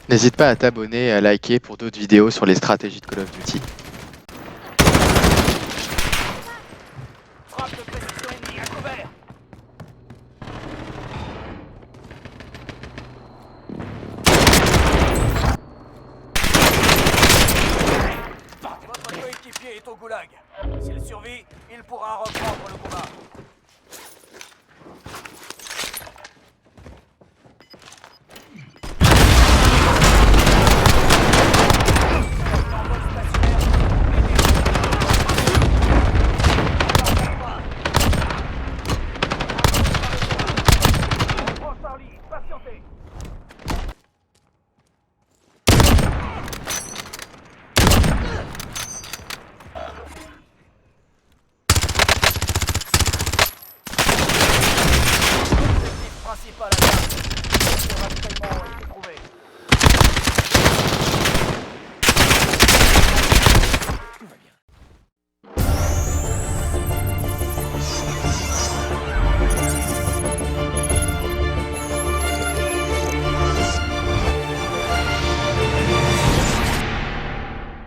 N'hésite pas à t'abonner et à liker pour d'autres vidéos sur les stratégies de Call of Duty. Frappe de précision ennemie, à couvert. Votre coéquipier est au goulag. S'il survit, il pourra reprendre le combat. Envol stationnaire. Proche Charlie, patientez. Objectif principal à terre. Le ravitaillement a été trouvé. Tout va bien.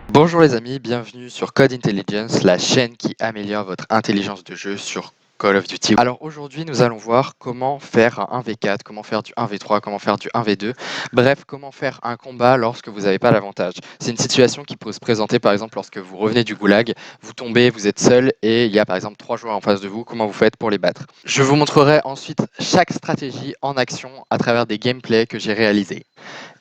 Bonjour les amis, bienvenue sur Code Intelligence, la chaîne qui améliore votre intelligence de jeu sur Call of Duty. Alors aujourd'hui, nous allons voir comment faire un 1v4, comment faire du 1v3, comment faire du 1v2, bref, comment faire un combat lorsque vous n'avez pas l'avantage. C'est une situation qui peut se présenter par exemple lorsque vous revenez du goulag, vous tombez, vous êtes seul et il y a par exemple 3 joueurs en face de vous, comment vous faites pour les battre. Je vous montrerai ensuite chaque stratégie en action à travers des gameplays que j'ai réalisés.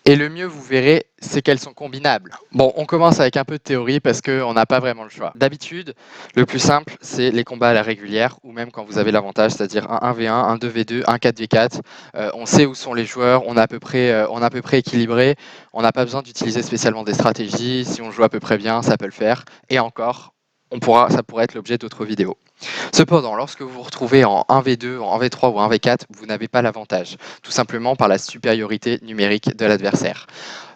Et le mieux, vous verrez, c'est qu'elles sont combinables. Bon, on commence avec un peu de théorie parce qu'on n'a pas vraiment le choix. D'habitude, le plus simple, c'est les combats à la régulière ou même quand vous avez l'avantage, c'est-à-dire un 1v1, un 2v2, un 4v4. On sait où sont les joueurs, on est à peu près équilibré. On n'a pas besoin d'utiliser spécialement des stratégies. Si on joue à peu près bien, ça peut le faire. Et encore, ça pourrait être l'objet d'autres vidéos. Cependant, lorsque vous vous retrouvez en 1v2, en 1v3 ou 1v4, vous n'avez pas l'avantage, tout simplement par la supériorité numérique de l'adversaire.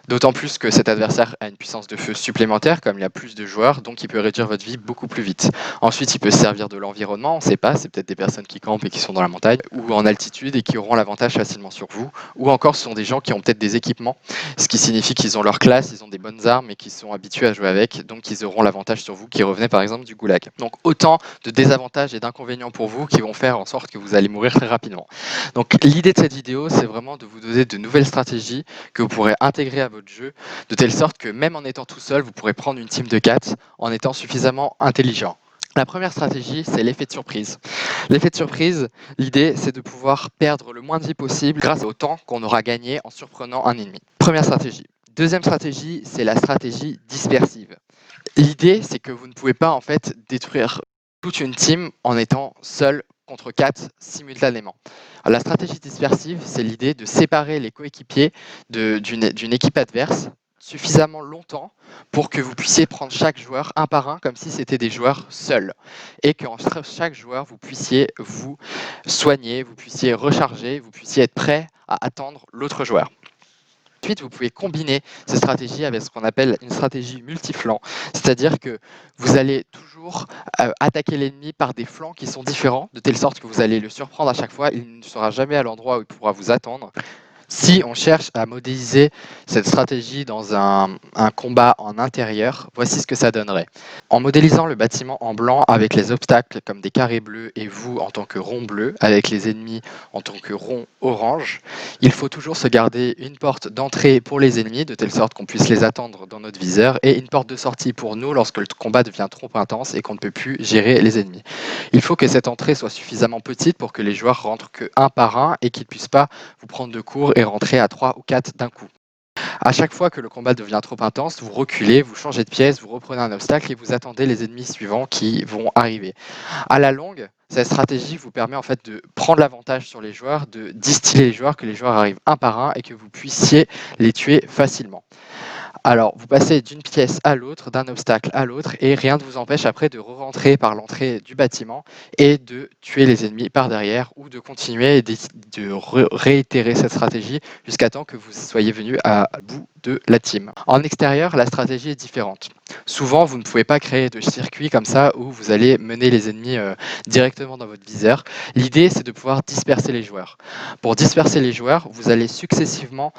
D'autant plus que cet adversaire a une puissance de feu supplémentaire, comme il y a plus de joueurs, donc il peut réduire votre vie beaucoup plus vite. Ensuite, il peut se servir de l'environnement, on ne sait pas, c'est peut-être des personnes qui campent et qui sont dans la montagne, ou en altitude et qui auront l'avantage facilement sur vous, ou encore ce sont des gens qui ont peut-être des équipements, ce qui signifie qu'ils ont leur classe, ils ont des bonnes armes et qu'ils sont habitués à jouer avec, donc ils auront l'avantage sur vous qui revenez par exemple du goulag. Donc autant de désavantages et d'inconvénients pour vous qui vont faire en sorte que vous allez mourir très rapidement. Donc l'idée de cette vidéo, c'est vraiment de vous donner de nouvelles stratégies que vous pourrez intégrer à votre jeu, de telle sorte que même en étant tout seul, vous pourrez prendre une team de 4 en étant suffisamment intelligent. La première stratégie, c'est l'effet de surprise. L'effet de surprise, l'idée, c'est de pouvoir perdre le moins de vie possible grâce au temps qu'on aura gagné en surprenant un ennemi. Première stratégie. Deuxième stratégie, c'est la stratégie dispersive. L'idée, c'est que vous ne pouvez pas en fait détruire toute une team en étant seul contre 4 simultanément. Alors, la stratégie dispersive, c'est l'idée de séparer les coéquipiers d'une équipe adverse suffisamment longtemps pour que vous puissiez prendre chaque joueur un par un comme si c'était des joueurs seuls et qu'en chaque joueur vous puissiez vous soigner, vous puissiez recharger, vous puissiez être prêt à attendre l'autre joueur. Ensuite, vous pouvez combiner ces stratégies avec ce qu'on appelle une stratégie multiflanc, c'est-à-dire que vous allez toujours attaquer l'ennemi par des flancs qui sont différents, de telle sorte que vous allez le surprendre à chaque fois, il ne sera jamais à l'endroit où il pourra vous attendre. Si on cherche à modéliser cette stratégie dans un combat en intérieur, voici ce que ça donnerait. En modélisant le bâtiment en blanc avec les obstacles comme des carrés bleus et vous en tant que rond bleu, avec les ennemis en tant que rond orange, il faut toujours se garder une porte d'entrée pour les ennemis, de telle sorte qu'on puisse les attendre dans notre viseur, et une porte de sortie pour nous lorsque le combat devient trop intense et qu'on ne peut plus gérer les ennemis. Il faut que cette entrée soit suffisamment petite pour que les joueurs rentrent que un par un et qu'ils ne puissent pas vous prendre de court et rentrer à 3 ou 4 d'un coup. À chaque fois que le combat devient trop intense, vous reculez, vous changez de pièce, vous reprenez un obstacle et vous attendez les ennemis suivants qui vont arriver. À la longue, cette stratégie vous permet en fait de prendre l'avantage sur les joueurs, de distiller les joueurs, que les joueurs arrivent un par un et que vous puissiez les tuer facilement. Alors, vous passez d'une pièce à l'autre, d'un obstacle à l'autre, et rien ne vous empêche après de re-rentrer par l'entrée du bâtiment et de tuer les ennemis par derrière ou de continuer et de réitérer cette stratégie jusqu'à temps que vous soyez venu à bout de la team. En extérieur, la stratégie est différente. Souvent, vous ne pouvez pas créer de circuit comme ça où vous allez mener les ennemis directement dans votre viseur. L'idée, c'est de pouvoir disperser les joueurs. Pour disperser les joueurs, vous allez successivement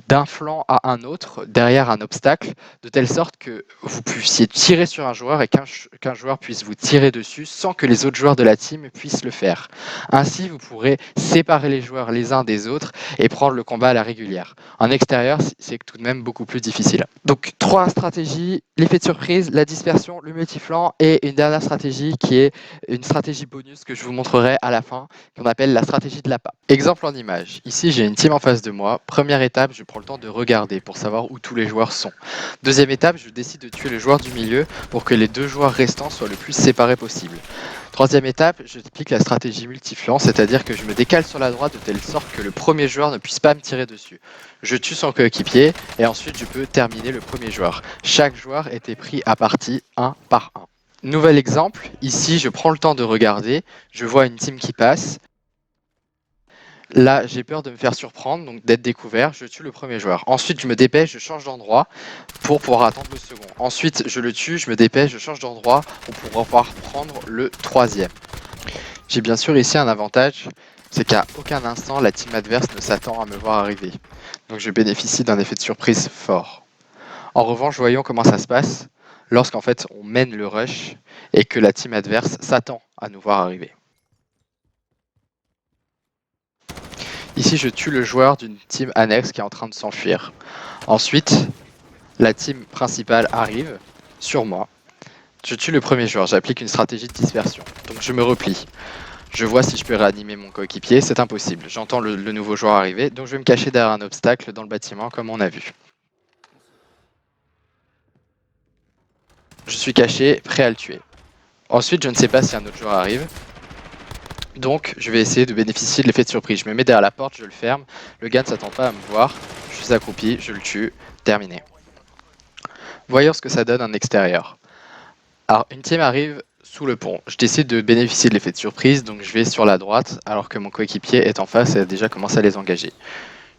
d'un flanc à un autre, derrière un obstacle, de telle sorte que vous puissiez tirer sur un joueur et qu'un joueur puisse vous tirer dessus sans que les autres joueurs de la team puissent le faire. Ainsi, vous pourrez séparer les joueurs les uns des autres et prendre le combat à la régulière. En extérieur, c'est tout de même beaucoup plus difficile. Donc, 3 stratégies: l'effet de surprise, la dispersion, le multiflanc, et une dernière stratégie qui est une stratégie bonus que je vous montrerai à la fin, qu'on appelle la stratégie de l'appât. Exemple en image. Ici, j'ai une team en face de moi. Première étape, je prends le temps de regarder pour savoir où tous les joueurs sont. Deuxième étape, je décide de tuer le joueur du milieu pour que les 2 joueurs restants soient le plus séparés possible. Troisième étape, je applique la stratégie multiflanc, c'est-à-dire que je me décale sur la droite de telle sorte que le premier joueur ne puisse pas me tirer dessus. Je tue son coéquipier et ensuite je peux terminer le premier joueur. Chaque joueur était pris à partie un par un. Nouvel exemple, ici je prends le temps de regarder, je vois une team qui passe. Là, j'ai peur de me faire surprendre, donc d'être découvert, je tue le premier joueur. Ensuite, je me dépêche, je change d'endroit pour pouvoir attendre le second. Ensuite, je le tue, je me dépêche, je change d'endroit pour pouvoir prendre le troisième. J'ai bien sûr ici un avantage, c'est qu'à aucun instant la team adverse ne s'attend à me voir arriver. Donc je bénéficie d'un effet de surprise fort. En revanche, voyons comment ça se passe lorsqu'en fait on mène le rush et que la team adverse s'attend à nous voir arriver. Ici, je tue le joueur d'une team annexe qui est en train de s'enfuir. Ensuite, la team principale arrive sur moi. Je tue le premier joueur, j'applique une stratégie de dispersion. Donc je me replie. Je vois si je peux réanimer mon coéquipier, c'est impossible. J'entends le nouveau joueur arriver, donc je vais me cacher derrière un obstacle dans le bâtiment comme on a vu. Je suis caché, prêt à le tuer. Ensuite, je ne sais pas si un autre joueur arrive. Donc, je vais essayer de bénéficier de l'effet de surprise. Je me mets derrière la porte, je le ferme. Le gars ne s'attend pas à me voir. Je suis accroupi, je le tue. Terminé. Voyons ce que ça donne en extérieur. Alors, une team arrive sous le pont. Je décide de bénéficier de l'effet de surprise, donc je vais sur la droite, alors que mon coéquipier est en face et a déjà commencé à les engager.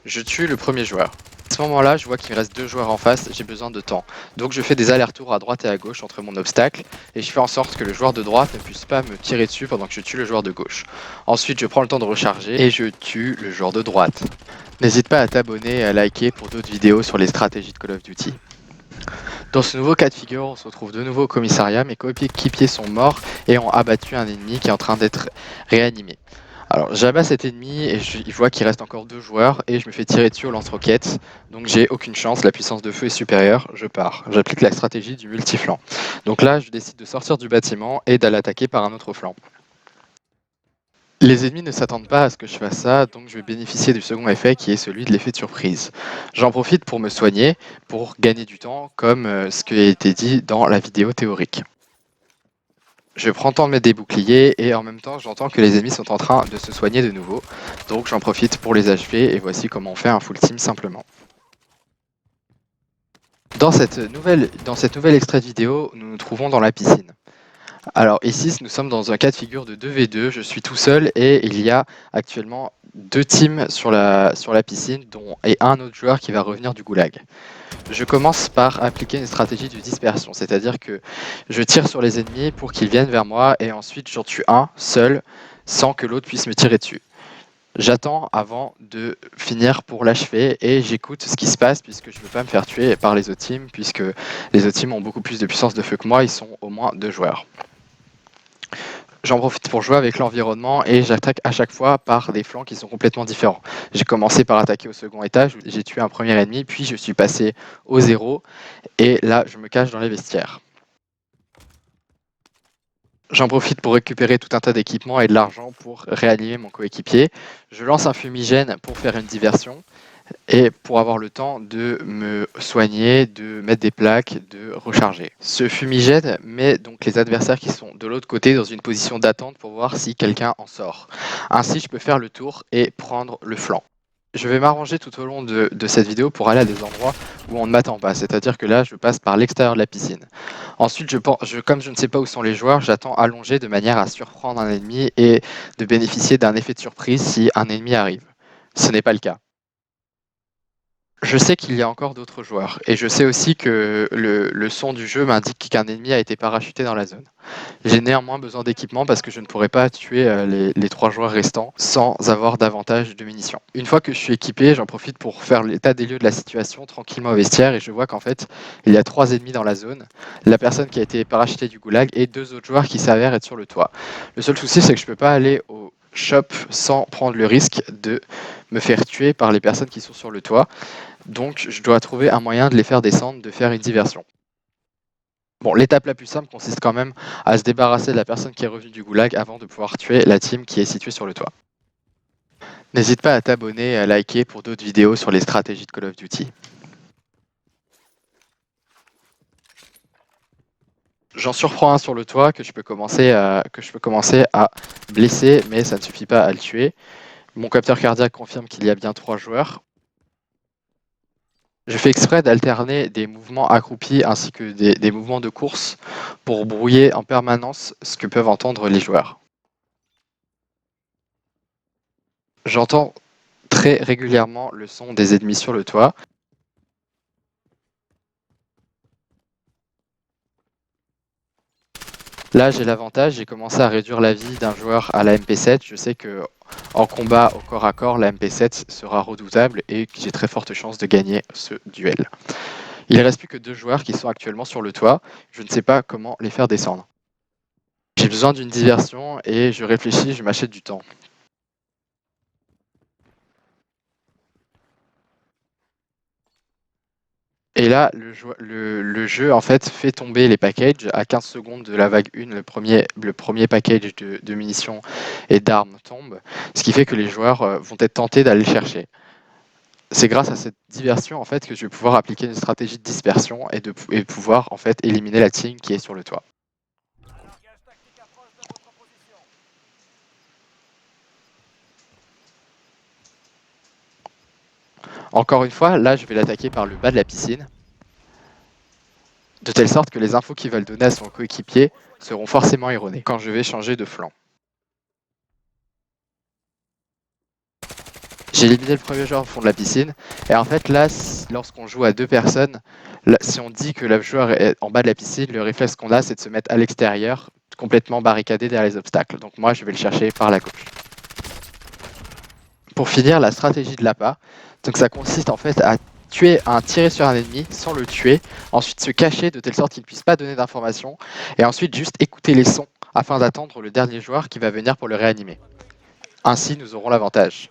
Je tue le premier joueur. À ce moment-là, je vois qu'il me reste 2 joueurs en face, j'ai besoin de temps. Donc je fais des allers-retours à droite et à gauche entre mon obstacle, et je fais en sorte que le joueur de droite ne puisse pas me tirer dessus pendant que je tue le joueur de gauche. Ensuite, je prends le temps de recharger, et je tue le joueur de droite. N'hésite pas à t'abonner et à liker pour d'autres vidéos sur les stratégies de Call of Duty. Dans ce nouveau cas de figure, on se retrouve de nouveau au commissariat. Mes coéquipiers sont morts et ont abattu un ennemi qui est en train d'être réanimé. Alors j'abats cet ennemi et je vois qu'il reste encore 2 joueurs et je me fais tirer dessus au lance-roquettes. Donc j'ai aucune chance, la puissance de feu est supérieure, je pars. J'applique la stratégie du multiflanc. Donc là, je décide de sortir du bâtiment et d'aller attaquer par un autre flanc. Les ennemis ne s'attendent pas à ce que je fasse ça, donc je vais bénéficier du second effet qui est celui de l'effet de surprise. J'en profite pour me soigner, pour gagner du temps, comme ce qui a été dit dans la vidéo théorique. Je prends le temps de mettre des boucliers et en même temps j'entends que les ennemis sont en train de se soigner de nouveau, donc j'en profite pour les achever et voici comment on fait un full team simplement. Dans cet nouvel extrait de vidéo, nous nous trouvons dans la piscine. Alors ici, nous sommes dans un cas de figure de 2v2, je suis tout seul et il y a actuellement 2 teams sur la piscine et un autre joueur qui va revenir du goulag. Je commence par appliquer une stratégie de dispersion, c'est-à-dire que je tire sur les ennemis pour qu'ils viennent vers moi et ensuite j'en tue un seul sans que l'autre puisse me tirer dessus. J'attends avant de finir pour l'achever et j'écoute ce qui se passe puisque je ne veux pas me faire tuer par les autres teams puisque les autres teams ont beaucoup plus de puissance de feu que moi, ils sont au moins 2 joueurs. J'en profite pour jouer avec l'environnement et j'attaque à chaque fois par des flancs qui sont complètement différents. J'ai commencé par attaquer au second étage où j'ai tué un premier ennemi, puis je suis passé au 0 et là je me cache dans les vestiaires. J'en profite pour récupérer tout un tas d'équipements et de l'argent pour réanimer mon coéquipier. Je lance un fumigène pour faire une diversion et pour avoir le temps de me soigner, de mettre des plaques, de recharger. Ce fumigène met donc les adversaires qui sont de l'autre côté dans une position d'attente pour voir si quelqu'un en sort. Ainsi, je peux faire le tour et prendre le flanc. Je vais m'arranger tout au long de cette vidéo pour aller à des endroits où on ne m'attend pas, c'est-à-dire que là, je passe par l'extérieur de la piscine. Ensuite, comme je ne sais pas où sont les joueurs, j'attends allongé de manière à surprendre un ennemi et de bénéficier d'un effet de surprise si un ennemi arrive. Ce n'est pas le cas. Je sais qu'il y a encore d'autres joueurs, et je sais aussi que le son du jeu m'indique qu'un ennemi a été parachuté dans la zone. J'ai néanmoins besoin d'équipement parce que je ne pourrais pas tuer les 3 joueurs restants sans avoir davantage de munitions. Une fois que je suis équipé, j'en profite pour faire l'état des lieux de la situation tranquillement au vestiaire et je vois qu'en fait, il y a 3 ennemis dans la zone, la personne qui a été parachutée du goulag et 2 autres joueurs qui s'avèrent être sur le toit. Le seul souci, c'est que je ne peux pas aller au shop sans prendre le risque de me faire tuer par les personnes qui sont sur le toit. Donc, je dois trouver un moyen de les faire descendre, de faire une diversion. Bon, l'étape la plus simple consiste quand même à se débarrasser de la personne qui est revenue du goulag avant de pouvoir tuer la team qui est située sur le toit. N'hésite pas à t'abonner et à liker pour d'autres vidéos sur les stratégies de Call of Duty. J'en surprends un sur le toit que je peux commencer à blesser, mais ça ne suffit pas à le tuer. Mon capteur cardiaque confirme qu'il y a bien 3 joueurs. Je fais exprès d'alterner des mouvements accroupis ainsi que des mouvements de course pour brouiller en permanence ce que peuvent entendre les joueurs. J'entends très régulièrement le son des ennemis sur le toit. Là, j'ai l'avantage, j'ai commencé à réduire la vie d'un joueur à la MP7. Je sais que en combat au corps à corps, la MP7 sera redoutable et que j'ai très forte chance de gagner ce duel. Il ne reste plus que 2 joueurs qui sont actuellement sur le toit. Je ne sais pas comment les faire descendre. J'ai besoin d'une diversion et je réfléchis, je m'achète du temps. Et là, le jeu en fait fait tomber les packages. À 15 secondes de la vague 1, le premier package de munitions et d'armes tombe, ce qui fait que les joueurs vont être tentés d'aller le chercher. C'est grâce à cette diversion en fait que je vais pouvoir appliquer une stratégie de dispersion et pouvoir en fait éliminer la team qui est sur le toit. Un largage tactique approche de votre position. Encore une fois, là je vais l'attaquer par le bas de la piscine, de telle sorte que les infos qu'il va donner à son coéquipier seront forcément erronées quand je vais changer de flanc. J'ai éliminé le premier joueur au fond de la piscine. Et en fait, là, lorsqu'on joue à 2 personnes, là, si on dit que le joueur est en bas de la piscine, le réflexe qu'on a, c'est de se mettre à l'extérieur, complètement barricadé derrière les obstacles. Donc moi, je vais le chercher par la gauche. Pour finir, la stratégie de l'appât, donc ça consiste en fait à tirer sur un ennemi sans le tuer, ensuite se cacher de telle sorte qu'il ne puisse pas donner d'informations, et ensuite juste écouter les sons afin d'attendre le dernier joueur qui va venir pour le réanimer. Ainsi, nous aurons l'avantage.